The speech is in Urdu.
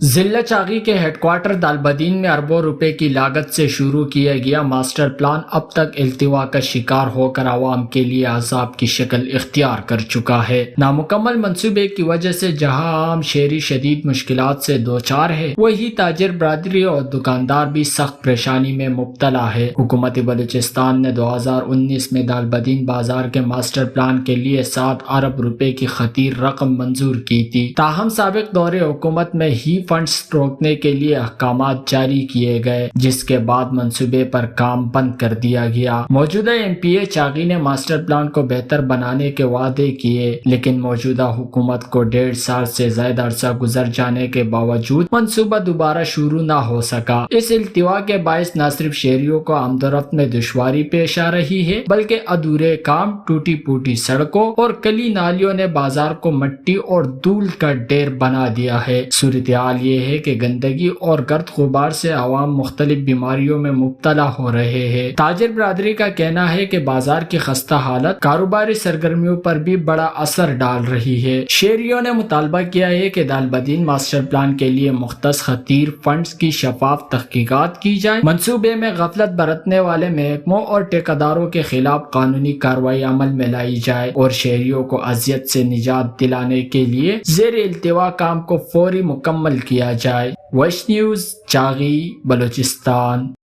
ضلع چاغی کے ہیڈ کوارٹر دالبدین میں اربوں روپے کی لاگت سے شروع کیا گیا ماسٹر پلان اب تک التوا کا شکار ہو کر عوام کے لیے عذاب کی شکل اختیار کر چکا ہے۔ نامکمل منصوبے کی وجہ سے جہاں عام شہری شدید مشکلات سے دوچار ہے، وہی تاجر برادری اور دکاندار بھی سخت پریشانی میں مبتلا ہے۔ حکومت بلوچستان نے 2019 میں دالبدین بازار کے ماسٹر پلان کے لیے 7 ارب روپے کی خطیر رقم منظور کی تھی، تاہم سابق دور حکومت میں ہی فنڈز روکنے کے لیے احکامات جاری کیے گئے، جس کے بعد منصوبے پر کام بند کر دیا گیا۔ موجودہ ایم پی اے چاغی نے ماسٹر پلان کو بہتر بنانے کے وعدے کیے، لیکن موجودہ حکومت کو 1.5 سال سے زائد عرصہ گزر جانے کے باوجود منصوبہ دوبارہ شروع نہ ہو سکا۔ اس التوا کے باعث نہ صرف شہریوں کو آمد و رفت میں دشواری پیش آ رہی ہے، بلکہ ادھورے کام، ٹوٹی پھوٹی سڑکوں اور کلی نالیوں نے بازار کو مٹی اور دھول کا ڈھیر بنا دیا ہے۔ صورتحال یہ ہے کہ گندگی اور گرد غبار سے عوام مختلف بیماریوں میں مبتلا ہو رہے ہیں۔ تاجر برادری کا کہنا ہے کہ بازار کی خستہ حالت کاروباری سرگرمیوں پر بھی بڑا اثر ڈال رہی ہے۔ شہریوں نے مطالبہ کیا ہے کہ دالبدین ماسٹر پلان کے لیے مختص خطیر فنڈز کی شفاف تحقیقات کی جائے، منصوبے میں غفلت برتنے والے محکموں اور ٹھیکیداروں کے خلاف قانونی کارروائی عمل میں لائی جائے اور شہریوں کو اذیت سے نجات دلانے کے لیے زیر التوا کام کو فوری مکمل کیا جائے۔ ویش نیوز، چاغی، بلوچستان۔